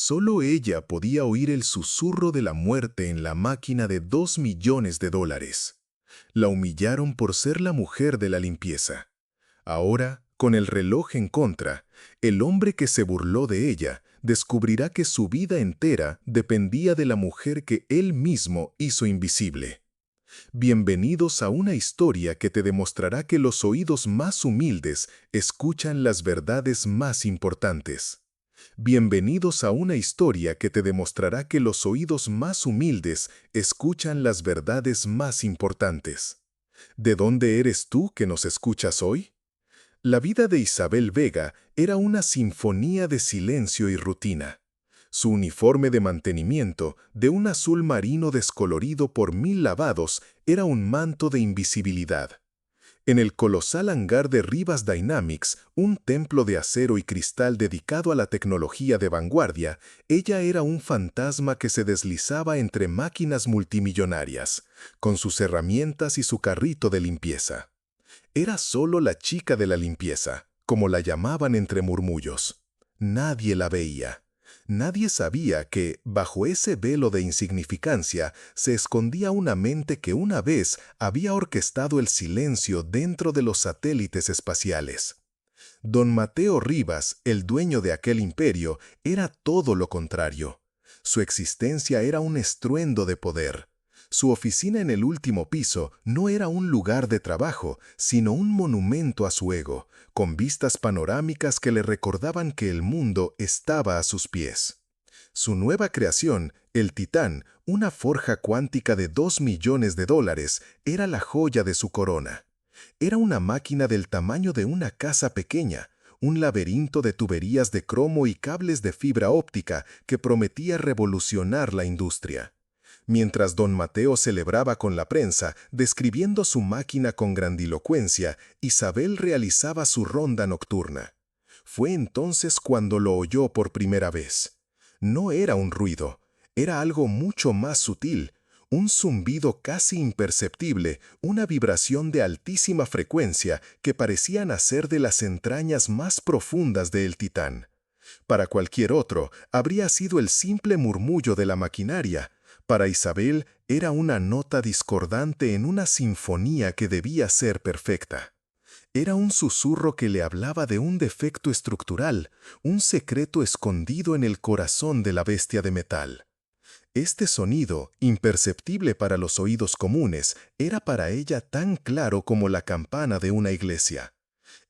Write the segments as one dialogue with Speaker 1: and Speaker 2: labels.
Speaker 1: Solo ella podía oír el susurro de la muerte en la máquina de $2 millones. La humillaron por ser la mujer de la limpieza. Ahora, con el reloj en contra, el hombre que se burló de ella descubrirá que su vida entera dependía de la mujer que él mismo hizo invisible. Bienvenidos a una historia que te demostrará que los oídos más humildes escuchan las verdades más importantes. Bienvenidos a una historia que te demostrará que los oídos más humildes escuchan las verdades más importantes. ¿De dónde eres tú que nos escuchas hoy? La vida de Isabel Vega era una sinfonía de silencio y rutina. Su uniforme de mantenimiento, de un azul marino descolorido por 1000 lavados, era un manto de invisibilidad. En el colosal hangar de Rivas Dynamics, un templo de acero y cristal dedicado a la tecnología de vanguardia, ella era un fantasma que se deslizaba entre máquinas multimillonarias, con sus herramientas y su carrito de limpieza. Era solo la chica de la limpieza, como la llamaban entre murmullos. Nadie la veía. Nadie sabía que, bajo ese velo de insignificancia, se escondía una mente que una vez había orquestado el silencio dentro de los satélites espaciales. Don Mateo Rivas, el dueño de aquel imperio, era todo lo contrario. Su existencia era un estruendo de poder. Su oficina en el último piso no era un lugar de trabajo, sino un monumento a su ego, con vistas panorámicas que le recordaban que el mundo estaba a sus pies. Su nueva creación, el Titán, una forja cuántica de $2 millones, era la joya de su corona. Era una máquina del tamaño de una casa pequeña, un laberinto de tuberías de cromo y cables de fibra óptica que prometía revolucionar la industria. Mientras don Mateo celebraba con la prensa, describiendo su máquina con grandilocuencia, Isabel realizaba su ronda nocturna. Fue entonces cuando lo oyó por primera vez. No era un ruido, era algo mucho más sutil, un zumbido casi imperceptible, una vibración de altísima frecuencia que parecía nacer de las entrañas más profundas del Titán. Para cualquier otro, habría sido el simple murmullo de la maquinaria. Para Isabel era una nota discordante en una sinfonía que debía ser perfecta. Era un susurro que le hablaba de un defecto estructural, un secreto escondido en el corazón de la bestia de metal. Este sonido, imperceptible para los oídos comunes, era para ella tan claro como la campana de una iglesia.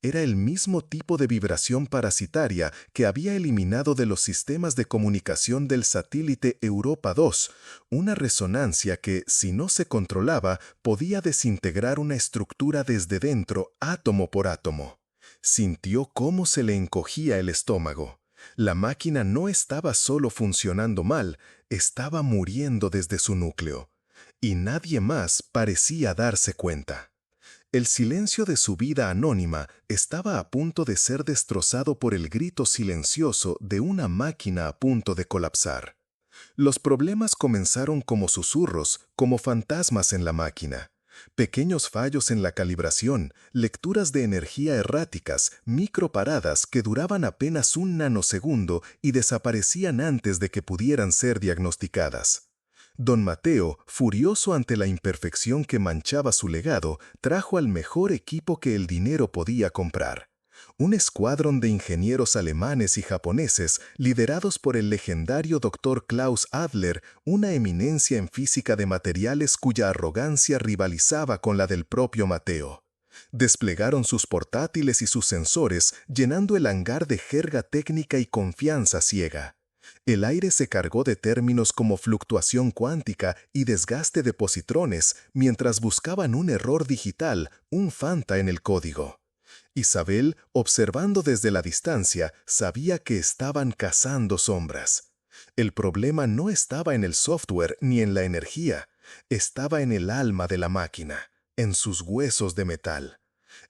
Speaker 1: Era el mismo tipo de vibración parasitaria que había eliminado de los sistemas de comunicación del satélite Europa 2, una resonancia que, si no se controlaba, podía desintegrar una estructura desde dentro, átomo por átomo. Sintió cómo se le encogía el estómago. La máquina no estaba solo funcionando mal, estaba muriendo desde su núcleo. Y nadie más parecía darse cuenta. El silencio de su vida anónima estaba a punto de ser destrozado por el grito silencioso de una máquina a punto de colapsar. Los problemas comenzaron como susurros, como fantasmas en la máquina. Pequeños fallos en la calibración, lecturas de energía erráticas, microparadas que duraban apenas un nanosegundo y desaparecían antes de que pudieran ser diagnosticadas. Don Mateo, furioso ante la imperfección que manchaba su legado, trajo al mejor equipo que el dinero podía comprar. Un escuadrón de ingenieros alemanes y japoneses, liderados por el legendario Dr. Klaus Adler, una eminencia en física de materiales cuya arrogancia rivalizaba con la del propio Mateo. Desplegaron sus portátiles y sus sensores, llenando el hangar de jerga técnica y confianza ciega. El aire se cargó de términos como fluctuación cuántica y desgaste de positrones mientras buscaban un error digital, un fanta en el código. Isabel, observando desde la distancia, sabía que estaban cazando sombras. El problema no estaba en el software ni en la energía, estaba en el alma de la máquina, en sus huesos de metal.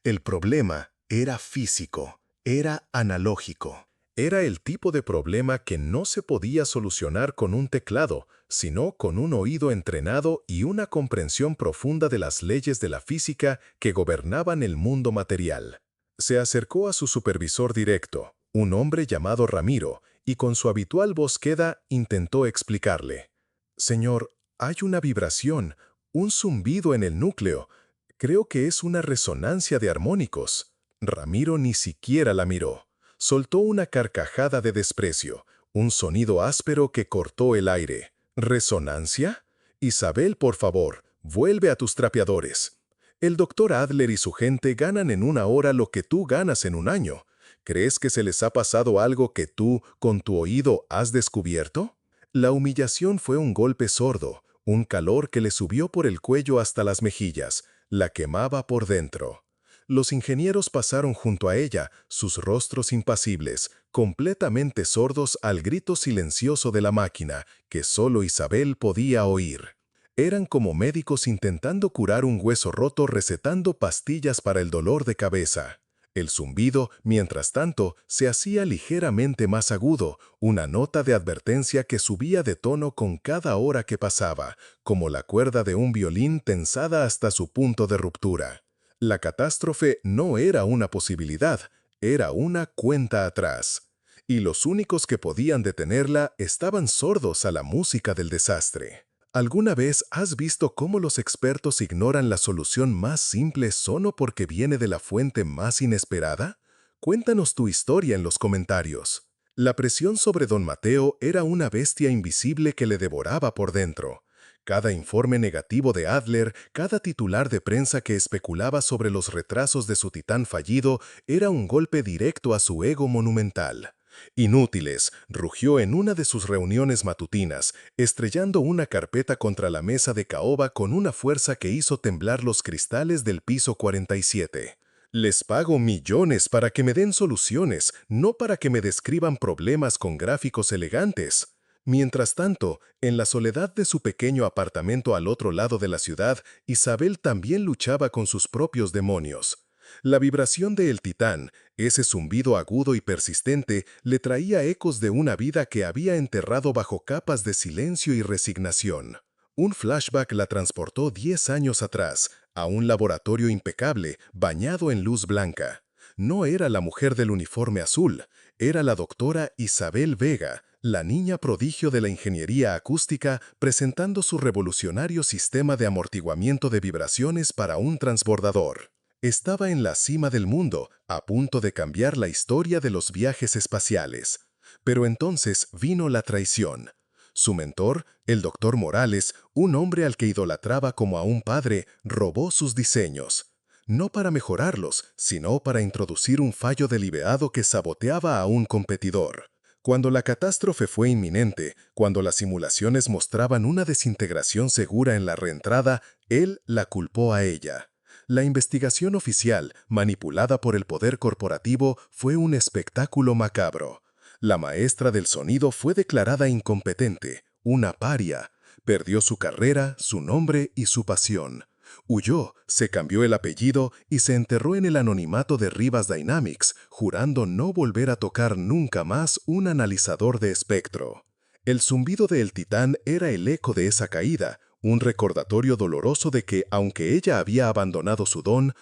Speaker 1: El problema era físico, era analógico. Era el tipo de problema que no se podía solucionar con un teclado, sino con un oído entrenado y una comprensión profunda de las leyes de la física que gobernaban el mundo material. Se acercó a su supervisor directo, un hombre llamado Ramiro, y con su habitual voz queda intentó explicarle. «Señor, hay una vibración, un zumbido en el núcleo. Creo que es una resonancia de armónicos». Ramiro ni siquiera la miró. Soltó una carcajada de desprecio, un sonido áspero que cortó el aire. ¿Resonancia? Isabel, por favor, vuelve a tus trapeadores. El doctor Adler y su gente ganan en una hora lo que tú ganas en un año. ¿Crees que se les ha pasado algo que tú, con tu oído, has descubierto? La humillación fue un golpe sordo, un calor que le subió por el cuello hasta las mejillas, la quemaba por dentro. Los ingenieros pasaron junto a ella, sus rostros impasibles, completamente sordos al grito silencioso de la máquina, que solo Isabel podía oír. Eran como médicos intentando curar un hueso roto recetando pastillas para el dolor de cabeza. El zumbido, mientras tanto, se hacía ligeramente más agudo, una nota de advertencia que subía de tono con cada hora que pasaba, como la cuerda de un violín tensada hasta su punto de ruptura. La catástrofe no era una posibilidad, era una cuenta atrás. Y los únicos que podían detenerla estaban sordos a la música del desastre. ¿Alguna vez has visto cómo los expertos ignoran la solución más simple solo porque viene de la fuente más inesperada? Cuéntanos tu historia en los comentarios. La presión sobre don Mateo era una bestia invisible que le devoraba por dentro. Cada informe negativo de Adler, cada titular de prensa que especulaba sobre los retrasos de su titán fallido, era un golpe directo a su ego monumental. «Inútiles», rugió en una de sus reuniones matutinas, estrellando una carpeta contra la mesa de caoba con una fuerza que hizo temblar los cristales del piso 47. «Les pago millones para que me den soluciones, no para que me describan problemas con gráficos elegantes». Mientras tanto, en la soledad de su pequeño apartamento al otro lado de la ciudad, Isabel también luchaba con sus propios demonios. La vibración de El Titán, ese zumbido agudo y persistente, le traía ecos de una vida que había enterrado bajo capas de silencio y resignación. Un flashback la transportó 10 años atrás, a un laboratorio impecable, bañado en luz blanca. No era la mujer del uniforme azul, era la doctora Isabel Vega, la niña prodigio de la ingeniería acústica presentando su revolucionario sistema de amortiguamiento de vibraciones para un transbordador. Estaba en la cima del mundo, a punto de cambiar la historia de los viajes espaciales. Pero entonces vino la traición. Su mentor, el doctor Morales, un hombre al que idolatraba como a un padre, robó sus diseños. No para mejorarlos, sino para introducir un fallo deliberado que saboteaba a un competidor. Cuando la catástrofe fue inminente, cuando las simulaciones mostraban una desintegración segura en la reentrada, él la culpó a ella. La investigación oficial, manipulada por el poder corporativo, fue un espectáculo macabro. La maestra del sonido fue declarada incompetente, una paria. Perdió su carrera, su nombre y su pasión. Huyó, se cambió el apellido y se enterró en el anonimato de Rivas Dynamics, jurando no volver a tocar nunca más un analizador de espectro. El zumbido de El Titán era el eco de esa caída, un recordatorio doloroso de que, aunque ella había abandonado su don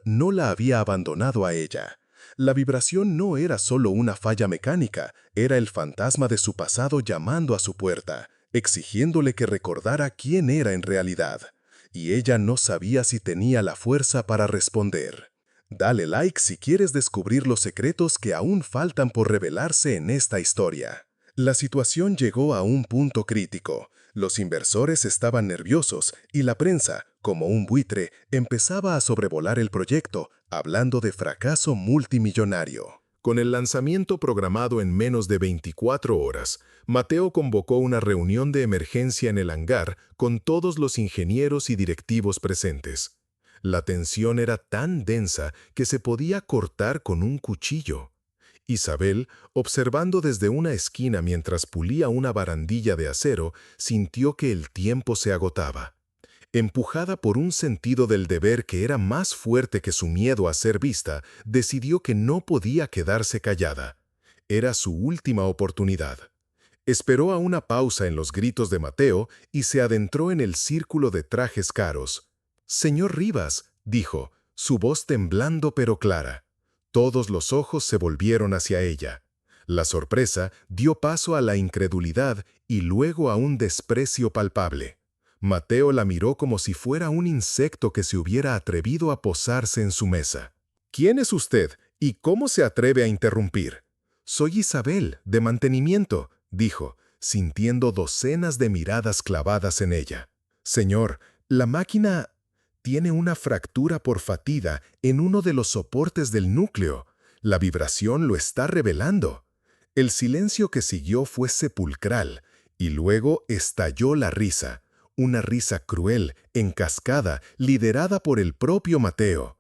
Speaker 1: no la había abandonado a ella. La vibración no era solo una falla mecánica, era el fantasma de su pasado llamando a su puerta, exigiéndole que recordara quién era en realidad. Y ella no sabía si tenía la fuerza para responder. Dale like si quieres descubrir los secretos que aún faltan por revelarse en esta historia. La situación llegó a un punto crítico. Los inversores estaban nerviosos y la prensa, como un buitre, empezaba a sobrevolar el proyecto, hablando de fracaso multimillonario. Con el lanzamiento programado en menos de 24 horas, Mateo convocó una reunión de emergencia en el hangar con todos los ingenieros y directivos presentes. La tensión era tan densa que se podía cortar con un cuchillo. Isabel, observando desde una esquina mientras pulía una barandilla de acero, sintió que el tiempo se agotaba. Empujada por un sentido del deber que era más fuerte que su miedo a ser vista, decidió que no podía quedarse callada. Era su última oportunidad. Esperó a una pausa en los gritos de Mateo y se adentró en el círculo de trajes caros. «Señor Rivas», dijo, su voz temblando pero clara. Todos los ojos se volvieron hacia ella. La sorpresa dio paso a la incredulidad y luego a un desprecio palpable. Mateo la miró como si fuera un insecto que se hubiera atrevido a posarse en su mesa. «¿Quién es usted y cómo se atreve a interrumpir?» «Soy Isabel, de mantenimiento», dijo, sintiendo docenas de miradas clavadas en ella. «Señor, la máquina tiene una fractura por fatiga en uno de los soportes del núcleo. La vibración lo está revelando». El silencio que siguió fue sepulcral, y luego estalló la risa, una risa cruel, en cascada, liderada por el propio Mateo.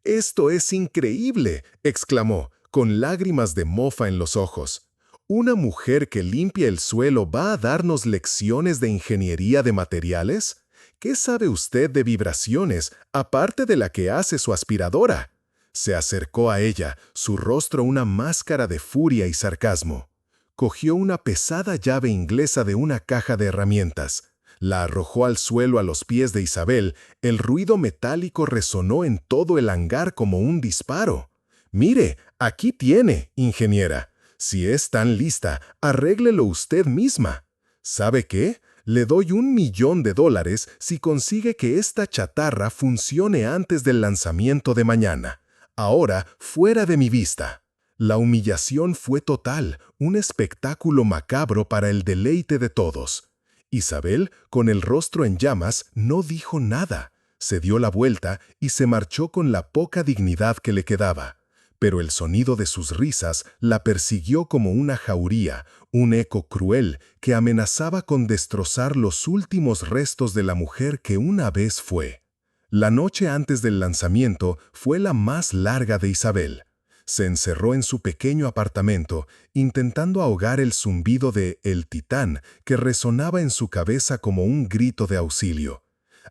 Speaker 1: «¡Esto es increíble!», exclamó, con lágrimas de mofa en los ojos. «¿Una mujer que limpia el suelo va a darnos lecciones de ingeniería de materiales? ¿Qué sabe usted de vibraciones, aparte de la que hace su aspiradora?». Se acercó a ella, su rostro una máscara de furia y sarcasmo. Cogió una pesada llave inglesa de una caja de herramientas. La arrojó al suelo a los pies de Isabel. El ruido metálico resonó en todo el hangar como un disparo. «Mire, aquí tiene, ingeniera. Si es tan lista, arréglelo usted misma. ¿Sabe qué? Le doy $1.000.000 si consigue que esta chatarra funcione antes del lanzamiento de mañana. Ahora, fuera de mi vista». La humillación fue total, un espectáculo macabro para el deleite de todos. Isabel, con el rostro en llamas, no dijo nada. Se dio la vuelta y se marchó con la poca dignidad que le quedaba. Pero el sonido de sus risas la persiguió como una jauría, un eco cruel que amenazaba con destrozar los últimos restos de la mujer que una vez fue. La noche antes del lanzamiento fue la más larga de Isabel. Se encerró en su pequeño apartamento, intentando ahogar el zumbido de El Titán que resonaba en su cabeza como un grito de auxilio.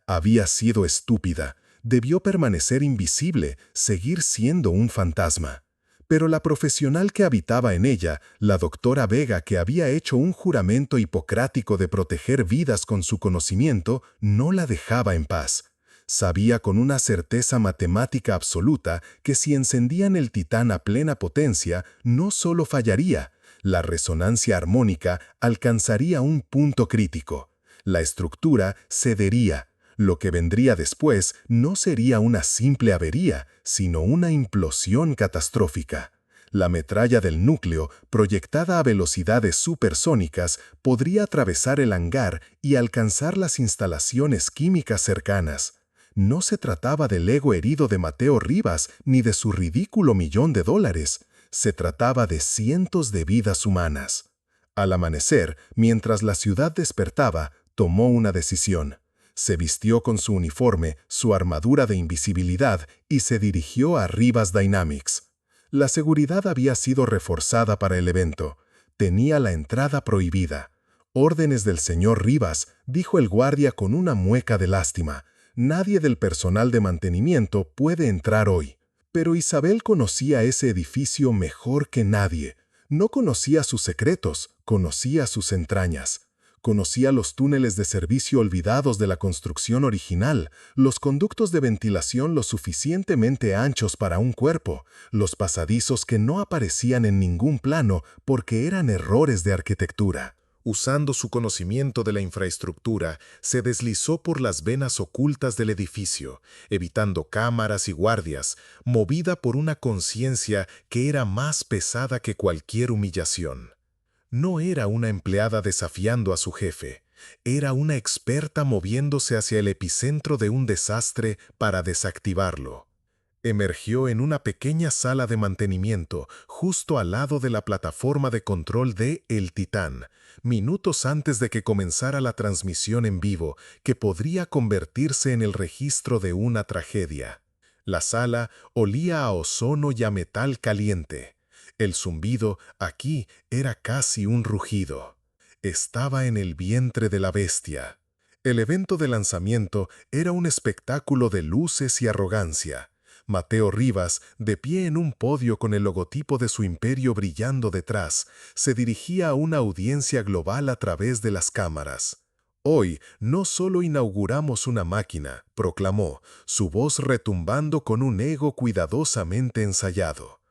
Speaker 1: Había sido estúpida, debió permanecer invisible, seguir siendo un fantasma. Pero la profesional que habitaba en ella, la doctora Vega, que había hecho un juramento hipocrático de proteger vidas con su conocimiento, no la dejaba en paz. Sabía con una certeza matemática absoluta que si encendían el Titán a plena potencia, no solo fallaría, la resonancia armónica alcanzaría un punto crítico. La estructura cedería. Lo que vendría después no sería una simple avería, sino una implosión catastrófica. La metralla del núcleo, proyectada a velocidades supersónicas, podría atravesar el hangar y alcanzar las instalaciones químicas cercanas. No se trataba del ego herido de Mateo Rivas ni de su ridículo $1.000.000. Se trataba de cientos de vidas humanas. Al amanecer, mientras la ciudad despertaba, tomó una decisión. Se vistió con su uniforme, su armadura de invisibilidad y se dirigió a Rivas Dynamics. La seguridad había sido reforzada para el evento. Tenía la entrada prohibida. «Órdenes del señor Rivas», dijo el guardia con una mueca de lástima. «Nadie del personal de mantenimiento puede entrar hoy». Pero Isabel conocía ese edificio mejor que nadie. No conocía sus secretos, conocía sus entrañas. Conocía los túneles de servicio olvidados de la construcción original, los conductos de ventilación lo suficientemente anchos para un cuerpo, los pasadizos que no aparecían en ningún plano porque eran errores de arquitectura. Usando su conocimiento de la infraestructura, se deslizó por las venas ocultas del edificio, evitando cámaras y guardias, movida por una conciencia que era más pesada que cualquier humillación. No era una empleada desafiando a su jefe, era una experta moviéndose hacia el epicentro de un desastre para desactivarlo. Emergió en una pequeña sala de mantenimiento justo al lado de la plataforma de control de El Titán, minutos antes de que comenzara la transmisión en vivo, que podría convertirse en el registro de una tragedia. La sala olía a ozono y a metal caliente. El zumbido aquí era casi un rugido. Estaba en el vientre de la bestia. El evento de lanzamiento era un espectáculo de luces y arrogancia. Mateo Rivas, de pie en un podio con el logotipo de su imperio brillando detrás, se dirigía a una audiencia global a través de las cámaras. «Hoy no solo inauguramos una máquina», proclamó, su voz retumbando con un ego cuidadosamente ensayado.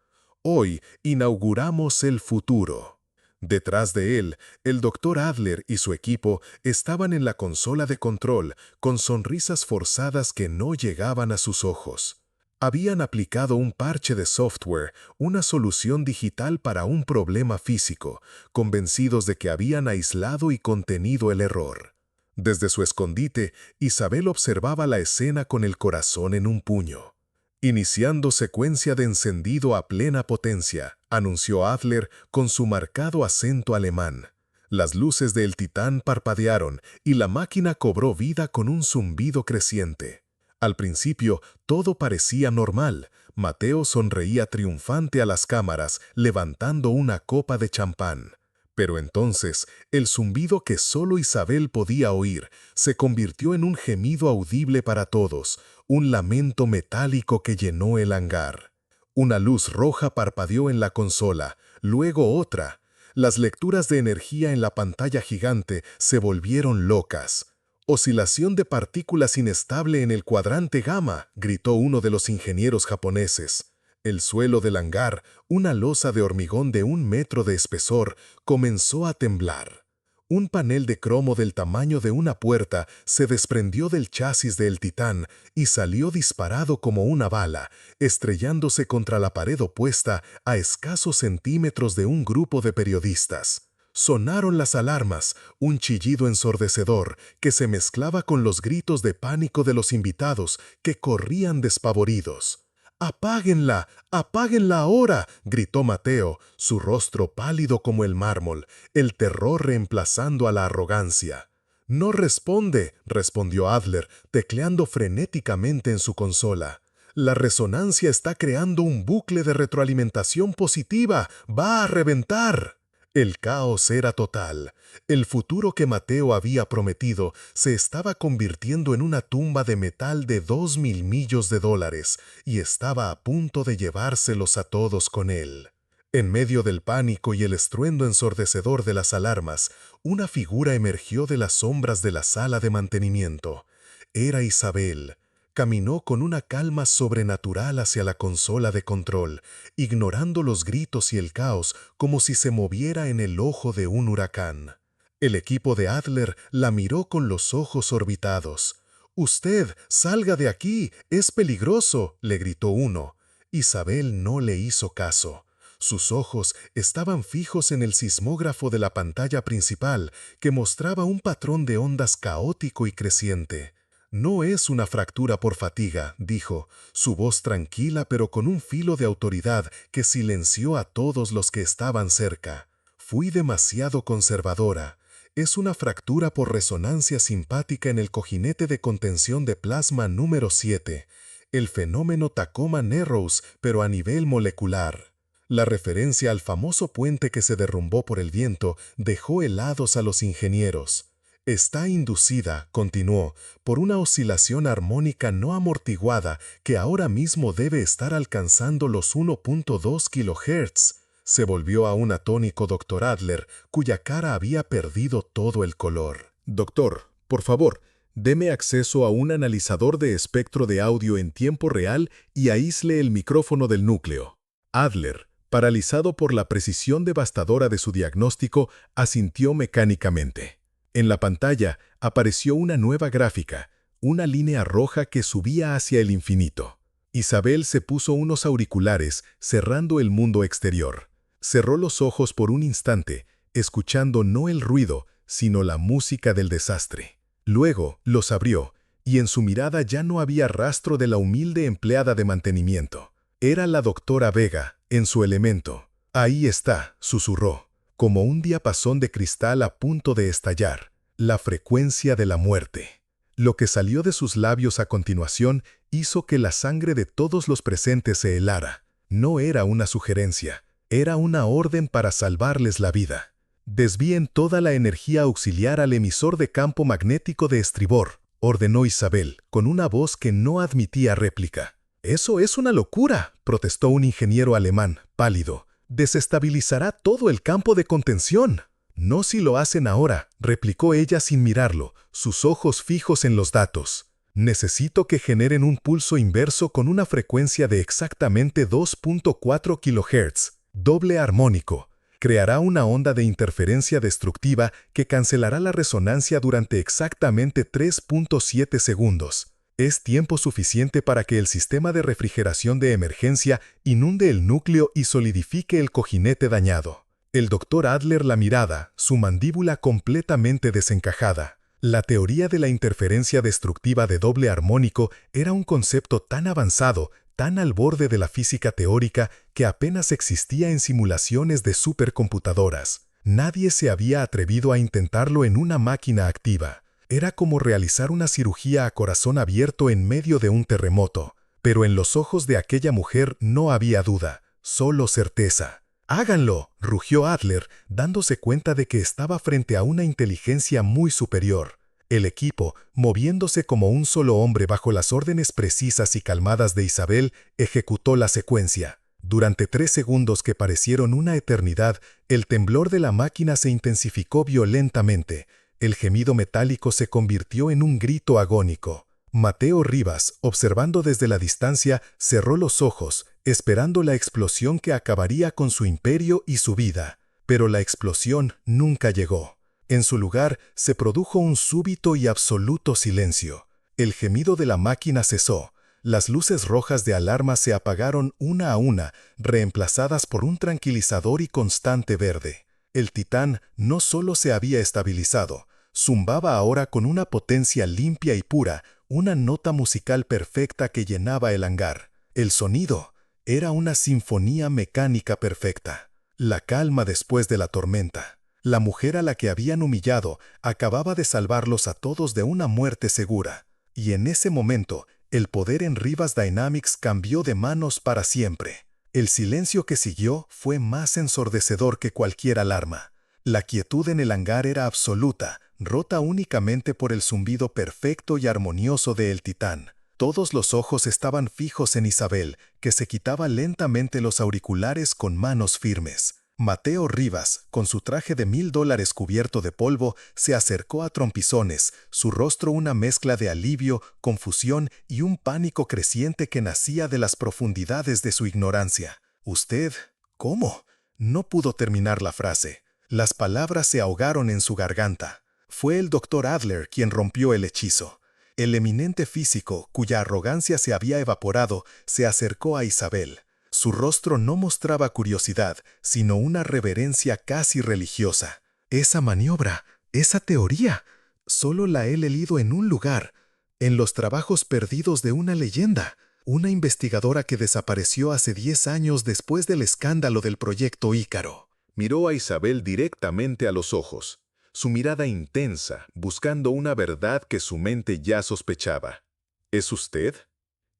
Speaker 1: Hoy inauguramos el futuro. Detrás de él, el Dr. Adler y su equipo estaban en la consola de control, con sonrisas forzadas que no llegaban a sus ojos. Habían aplicado un parche de software, una solución digital para un problema físico, convencidos de que habían aislado y contenido el error. Desde su escondite, Isabel observaba la escena con el corazón en un puño. Iniciando secuencia de encendido a plena potencia, anunció Adler con su marcado acento alemán. Las luces del Titán parpadearon y la máquina cobró vida con un zumbido creciente. Al principio, todo parecía normal. Mateo sonreía triunfante a las cámaras, levantando una copa de champán. Pero entonces, el zumbido que solo Isabel podía oír se convirtió en un gemido audible para todos, un lamento metálico que llenó el hangar. Una luz roja parpadeó en la consola, luego otra. Las lecturas de energía en la pantalla gigante se volvieron locas. «Oscilación de partículas inestable en el cuadrante gamma», gritó uno de los ingenieros japoneses. El suelo del hangar, una losa de hormigón de 1 metro de espesor, comenzó a temblar. Un panel de cromo del tamaño de una puerta se desprendió del chasis del Titán y salió disparado como una bala, estrellándose contra la pared opuesta a escasos centímetros de un grupo de periodistas. Sonaron las alarmas, un chillido ensordecedor que se mezclaba con los gritos de pánico de los invitados que corrían despavoridos. «¡Apáguenla! ¡Apáguenla ahora!», gritó Mateo, su rostro pálido como el mármol, el terror reemplazando a la arrogancia. «No responde», respondió Adler, tecleando frenéticamente en su consola. «La resonancia está creando un bucle de retroalimentación positiva. ¡Va a reventar!». El caos era total. El futuro que Mateo había prometido se estaba convirtiendo en una tumba de metal de 2.000 millones de dólares y estaba a punto de llevárselos a todos con él. En medio del pánico y el estruendo ensordecedor de las alarmas, una figura emergió de las sombras de la sala de mantenimiento. Era Isabel. Caminó con una calma sobrenatural hacia la consola de control, ignorando los gritos y el caos como si se moviera en el ojo de un huracán. El equipo de Adler la miró con los ojos orbitados. «Usted, salga de aquí, es peligroso», le gritó uno. Isabel no le hizo caso. Sus ojos estaban fijos en el sismógrafo de la pantalla principal, que mostraba un patrón de ondas caótico y creciente. «No es una fractura por fatiga», dijo, su voz tranquila pero con un filo de autoridad que silenció a todos los que estaban cerca. «Fui demasiado conservadora. Es una fractura por resonancia simpática en el cojinete de contención de plasma número 7, el fenómeno Tacoma-Narrows, pero a nivel molecular». La referencia al famoso puente que se derrumbó por el viento dejó helados a los ingenieros. «Está inducida», continuó, «por una oscilación armónica no amortiguada que ahora mismo debe estar alcanzando los 1.2 kHz. Se volvió a un atónico Dr. Adler, cuya cara había perdido todo el color. «Doctor, por favor, deme acceso a un analizador de espectro de audio en tiempo real y aísle el micrófono del núcleo». Adler, paralizado por la precisión devastadora de su diagnóstico, asintió mecánicamente. En la pantalla apareció una nueva gráfica, una línea roja que subía hacia el infinito. Isabel se puso unos auriculares, cerrando el mundo exterior. Cerró los ojos por un instante, escuchando no el ruido, sino la música del desastre. Luego los abrió, y en su mirada ya no había rastro de la humilde empleada de mantenimiento. Era la doctora Vega, en su elemento. «Ahí está», susurró, como un diapasón de cristal a punto de estallar, la frecuencia de la muerte. Lo que salió de sus labios a continuación hizo que la sangre de todos los presentes se helara. No era una sugerencia, era una orden para salvarles la vida. «Desvíen toda la energía auxiliar al emisor de campo magnético de estribor», ordenó Isabel, con una voz que no admitía réplica. «Eso es una locura», protestó un ingeniero alemán, pálido. «Desestabilizará todo el campo de contención». «No si lo hacen ahora», replicó ella sin mirarlo, sus ojos fijos en los datos. Necesito que generen un pulso inverso con una frecuencia de exactamente 2.4 kHz, doble armónico. Creará una onda de interferencia destructiva que cancelará la resonancia durante exactamente 3.7 segundos. Es tiempo suficiente para que el sistema de refrigeración de emergencia inunde el núcleo y solidifique el cojinete dañado. El doctor Adler la mirada, su mandíbula completamente desencajada. La teoría de la interferencia destructiva de doble armónico era un concepto tan avanzado, tan al borde de la física teórica, que apenas existía en simulaciones de supercomputadoras. Nadie se había atrevido a intentarlo en una máquina activa. Era como realizar una cirugía a corazón abierto en medio de un terremoto. Pero en los ojos de aquella mujer no había duda, solo certeza. «¡Háganlo!», rugió Adler, dándose cuenta de que estaba frente a una inteligencia muy superior. El equipo, moviéndose como un solo hombre bajo las órdenes precisas y calmadas de Isabel, ejecutó la secuencia. Durante 3 segundos que parecieron una eternidad, el temblor de la máquina se intensificó violentamente. El gemido metálico se convirtió en un grito agónico. Mateo Rivas, observando desde la distancia, cerró los ojos, esperando la explosión que acabaría con su imperio y su vida. Pero la explosión nunca llegó. En su lugar, se produjo un súbito y absoluto silencio. El gemido de la máquina cesó. Las luces rojas de alarma se apagaron una a una, reemplazadas por un tranquilizador y constante verde. El Titán no solo se había estabilizado, zumbaba ahora con una potencia limpia y pura, una nota musical perfecta que llenaba el hangar. El sonido era una sinfonía mecánica perfecta. La calma después de la tormenta. La mujer a la que habían humillado acababa de salvarlos a todos de una muerte segura. Y en ese momento, el poder en Rivas Dynamics cambió de manos para siempre. El silencio que siguió fue más ensordecedor que cualquier alarma. La quietud en el hangar era absoluta, rota únicamente por el zumbido perfecto y armonioso de El Titán. Todos los ojos estaban fijos en Isabel, que se quitaba lentamente los auriculares con manos firmes. Mateo Rivas, con su traje de $1000 cubierto de polvo, se acercó a trompizones, su rostro una mezcla de alivio, confusión y un pánico creciente que nacía de las profundidades de su ignorancia. «¿Usted? ¿Cómo?». No pudo terminar la frase. Las palabras se ahogaron en su garganta. Fue el doctor Adler quien rompió el hechizo. El eminente físico, cuya arrogancia se había evaporado, se acercó a Isabel. Su rostro no mostraba curiosidad, sino una reverencia casi religiosa. «Esa maniobra, esa teoría, solo la he leído en un lugar, en los trabajos perdidos de una leyenda, una investigadora que desapareció hace 10 años después del escándalo del proyecto Ícaro».
Speaker 2: Miró a Isabel directamente a los ojos, su mirada intensa, buscando una verdad que su mente ya sospechaba. «¿Es usted?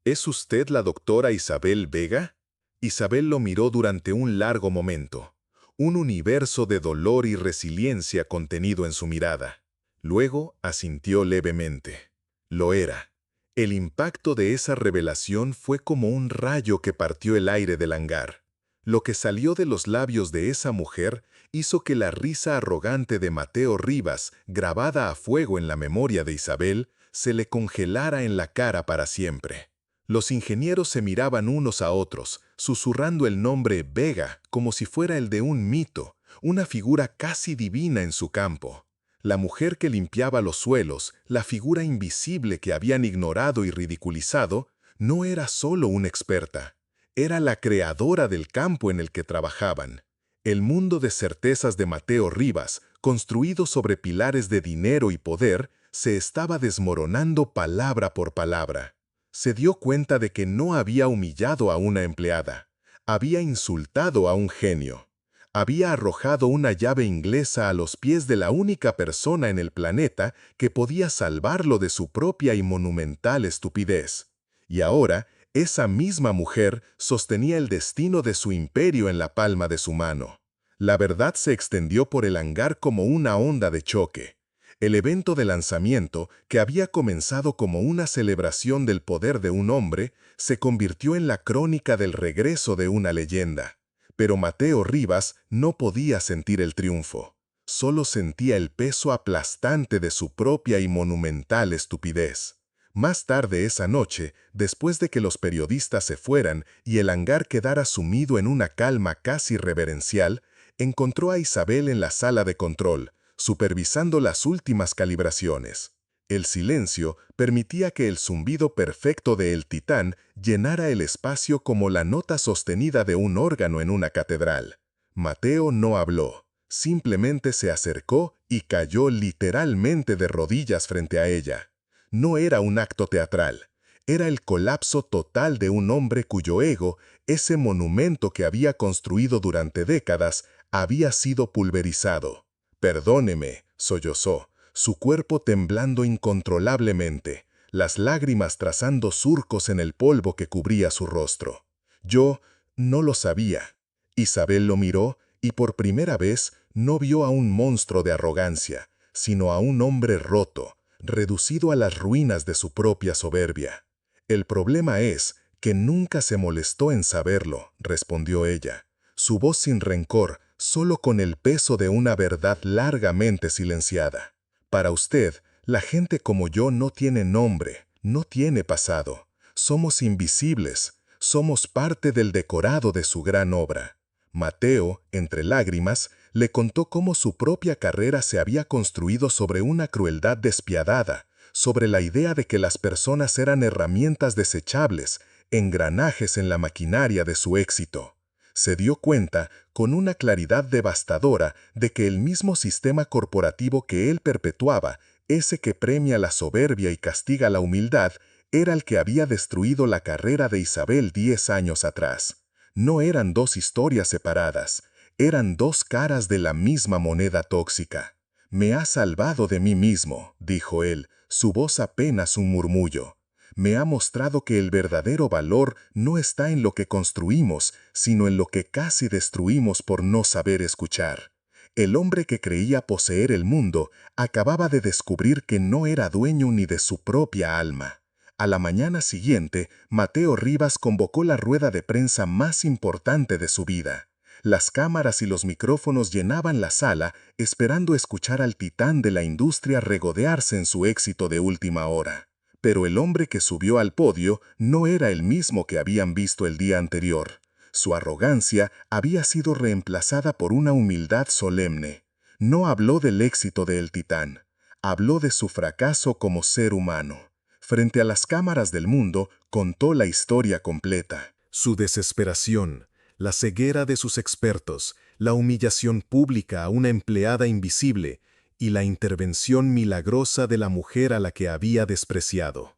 Speaker 2: ¿Es usted la doctora Isabel Vega?». Isabel lo miró durante un largo momento, un universo de dolor y resiliencia contenido en su mirada. Luego asintió levemente. Lo era. El impacto de esa revelación fue como un rayo que partió el aire del hangar. Lo que salió de los labios de esa mujer hizo que la risa arrogante de Mateo Rivas, grabada a fuego en la memoria de Isabel, se le congelara en la cara para siempre. Los ingenieros se miraban unos a otros, susurrando el nombre Vega como si fuera el de un mito, una figura casi divina en su campo. La mujer que limpiaba los suelos, la figura invisible que habían ignorado y ridiculizado, no era solo una experta. Era la creadora del campo en el que trabajaban. El mundo de certezas de Mateo Rivas, construido sobre pilares de dinero y poder, se estaba desmoronando palabra por palabra. Se dio cuenta de que no había humillado a una empleada. Había insultado a un genio. Había arrojado una llave inglesa a los pies de la única persona en el planeta que podía salvarlo de su propia y monumental estupidez. Y ahora, esa misma mujer sostenía el destino de su imperio en la palma de su mano. La verdad se extendió por el hangar como una onda de choque. El evento de lanzamiento, que había comenzado como una celebración del poder de un hombre, se convirtió en la crónica del regreso de una leyenda. Pero Mateo Rivas no podía sentir el triunfo. Solo sentía el peso aplastante de su propia y monumental estupidez. Más tarde esa noche, después de que los periodistas se fueran y el hangar quedara sumido en una calma casi reverencial, encontró a Isabel en la sala de control, supervisando las últimas calibraciones. El silencio permitía que el zumbido perfecto de El Titán llenara el espacio como la nota sostenida de un órgano en una catedral. Mateo no habló, simplemente se acercó y cayó literalmente de rodillas frente a ella. No era un acto teatral, era el colapso total de un hombre cuyo ego, ese monumento que había construido durante décadas, había sido pulverizado. «Perdóneme», sollozó, su cuerpo temblando incontrolablemente, las lágrimas trazando surcos en el polvo que cubría su rostro. «Yo no lo sabía». Isabel lo miró y por primera vez no vio a un monstruo de arrogancia, sino a un hombre roto, reducido a las ruinas de su propia soberbia. «El problema es que nunca se molestó en saberlo», respondió ella, su voz sin rencor, solo con el peso de una verdad largamente silenciada. «Para usted, la gente como yo no tiene nombre, no tiene pasado. Somos invisibles, somos parte del decorado de su gran obra». Mateo, entre lágrimas, le contó cómo su propia carrera se había construido sobre una crueldad despiadada, sobre la idea de que las personas eran herramientas desechables, engranajes en la maquinaria de su éxito. Se dio cuenta, con una claridad devastadora, de que el mismo sistema corporativo que él perpetuaba, ese que premia la soberbia y castiga la humildad, era el que había destruido la carrera de Isabel 10 años atrás. No eran dos historias separadas, eran dos caras de la misma moneda tóxica. «Me ha salvado de mí mismo», dijo él, su voz apenas un murmullo. «Me ha mostrado que el verdadero valor no está en lo que construimos, sino en lo que casi destruimos por no saber escuchar». El hombre que creía poseer el mundo acababa de descubrir que no era dueño ni de su propia alma. A la mañana siguiente, Mateo Rivas convocó la rueda de prensa más importante de su vida. Las cámaras y los micrófonos llenaban la sala, esperando escuchar al titán de la industria regodearse en su éxito de última hora. Pero el hombre que subió al podio no era el mismo que habían visto el día anterior. Su arrogancia había sido reemplazada por una humildad solemne. No habló del éxito de El Titán, habló de su fracaso como ser humano. Frente a las cámaras del mundo, contó la historia completa.
Speaker 1: Su desesperación, la ceguera de sus expertos, la humillación pública a una empleada invisible y la intervención milagrosa de la mujer a la que había despreciado.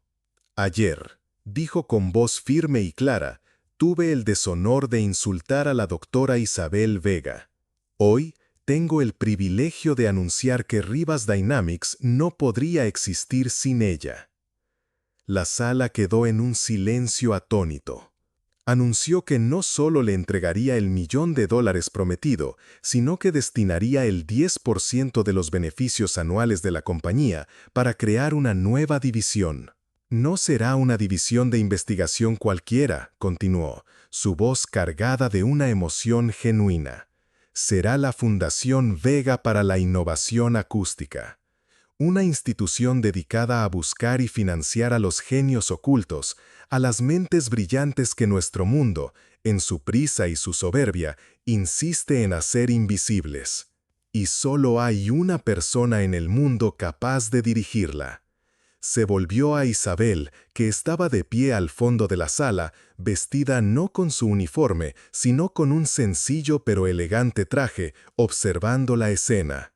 Speaker 1: «Ayer», dijo con voz firme y clara, «tuve el deshonor de insultar a la doctora Isabel Vega. Hoy tengo el privilegio de anunciar que Rivas Dynamics no podría existir sin ella». La sala quedó en un silencio atónito. Anunció que no solo le entregaría el $1.000.000 prometido, sino que destinaría el 10% de los beneficios anuales de la compañía para crear una nueva división. «No será una división de investigación cualquiera», continuó, su voz cargada de una emoción genuina. «Será la Fundación Vega para la Innovación Acústica. Una institución dedicada a buscar y financiar a los genios ocultos, a las mentes brillantes que nuestro mundo, en su prisa y su soberbia, insiste en hacer invisibles. Y solo hay una persona en el mundo capaz de dirigirla». Se volvió a Isabel, que estaba de pie al fondo de la sala, vestida no con su uniforme, sino con un sencillo pero elegante traje, observando la escena.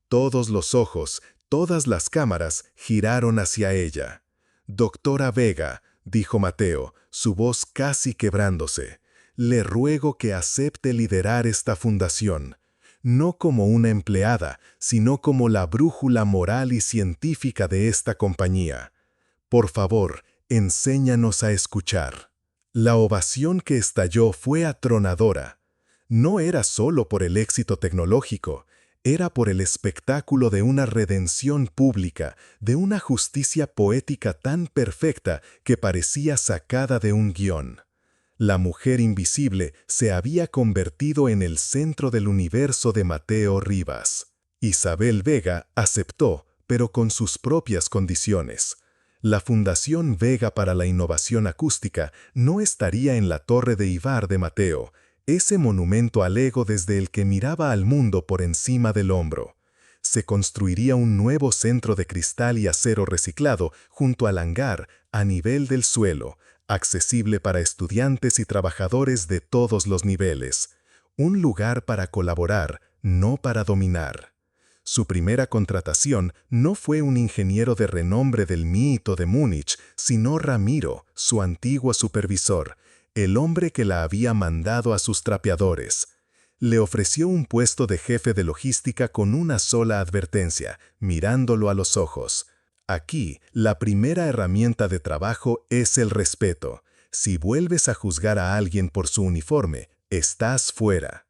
Speaker 1: Todos los ojos, todas las cámaras giraron hacia ella. «Doctora Vega», dijo Mateo, su voz casi quebrándose, «le ruego que acepte liderar esta fundación. No como una empleada, sino como la brújula moral y científica de esta compañía. Por favor, enséñanos a escuchar». La ovación que estalló fue atronadora. No era solo por el éxito tecnológico, era por el espectáculo de una redención pública, de una justicia poética tan perfecta que parecía sacada de un guión. La mujer invisible se había convertido en el centro del universo de Mateo Rivas. Isabel Vega aceptó, pero con sus propias condiciones. La Fundación Vega para la Innovación Acústica no estaría en la Torre de Ivar de Mateo, ese monumento al ego desde el que miraba al mundo por encima del hombro. Se construiría un nuevo centro de cristal y acero reciclado junto al hangar, a nivel del suelo, accesible para estudiantes y trabajadores de todos los niveles. Un lugar para colaborar, no para dominar. Su primera contratación no fue un ingeniero de renombre del MIT de Múnich, sino Ramiro, su antiguo supervisor, el hombre que la había mandado a sus trapeadores. Le ofreció un puesto de jefe de logística con una sola advertencia, mirándolo a los ojos. Aquí, la primera herramienta de trabajo es el respeto. Si vuelves a juzgar a alguien por su uniforme, estás fuera.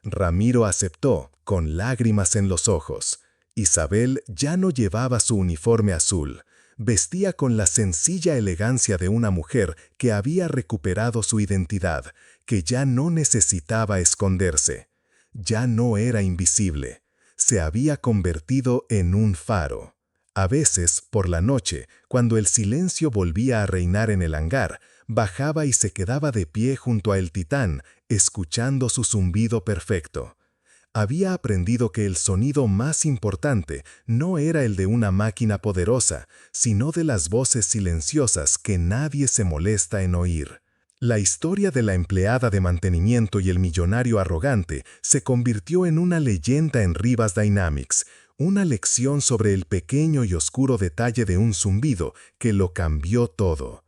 Speaker 1: Ramiro aceptó, con lágrimas en los ojos. Isabel ya no llevaba su uniforme azul. Vestía con la sencilla elegancia de una mujer que había recuperado su identidad, que ya no necesitaba esconderse. Ya no era invisible. Se había convertido en un faro. A veces, por la noche, cuando el silencio volvía a reinar en el hangar, bajaba y se quedaba de pie junto a el Titán, escuchando su zumbido perfecto. Había aprendido que el sonido más importante no era el de una máquina poderosa, sino de las voces silenciosas que nadie se molesta en oír. La historia de la empleada de mantenimiento y el millonario arrogante se convirtió en una leyenda en Rivas Dynamics, una lección sobre el pequeño y oscuro detalle de un zumbido que lo cambió todo.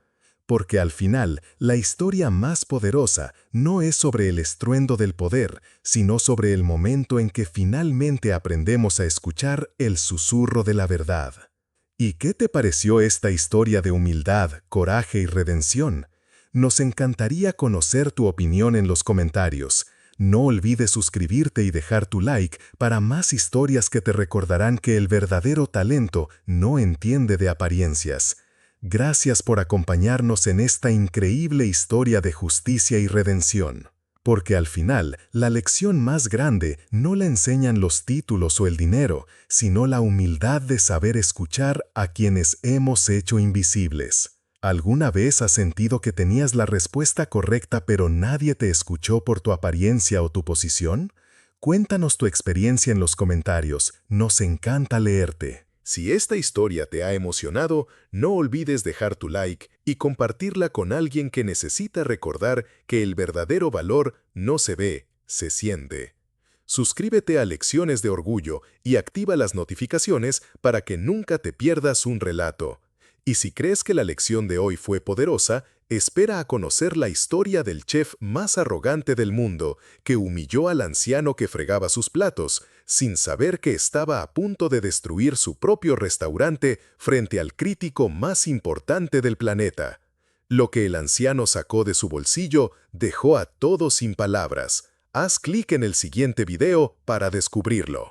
Speaker 1: Porque al final, la historia más poderosa no es sobre el estruendo del poder, sino sobre el momento en que finalmente aprendemos a escuchar el susurro de la verdad. ¿Y qué te pareció esta historia de humildad, coraje y redención? Nos encantaría conocer tu opinión en los comentarios. No olvides suscribirte y dejar tu like para más historias que te recordarán que el verdadero talento no entiende de apariencias. Gracias por acompañarnos en esta increíble historia de justicia y redención. Porque al final, la lección más grande no la enseñan los títulos o el dinero, sino la humildad de saber escuchar a quienes hemos hecho invisibles. ¿Alguna vez has sentido que tenías la respuesta correcta pero nadie te escuchó por tu apariencia o tu posición? Cuéntanos tu experiencia en los comentarios, nos encanta leerte.
Speaker 2: Si esta historia te ha emocionado, no olvides dejar tu like y compartirla con alguien que necesita recordar que el verdadero valor no se ve, se siente. Suscríbete a Lecciones de Orgullo y activa las notificaciones para que nunca te pierdas un relato. Y si crees que la lección de hoy fue poderosa, espera a conocer la historia del chef más arrogante del mundo, que humilló al anciano que fregaba sus platos, sin saber que estaba a punto de destruir su propio restaurante frente al crítico más importante del planeta. Lo que el anciano sacó de su bolsillo dejó a todos sin palabras. Haz clic en el siguiente video para descubrirlo.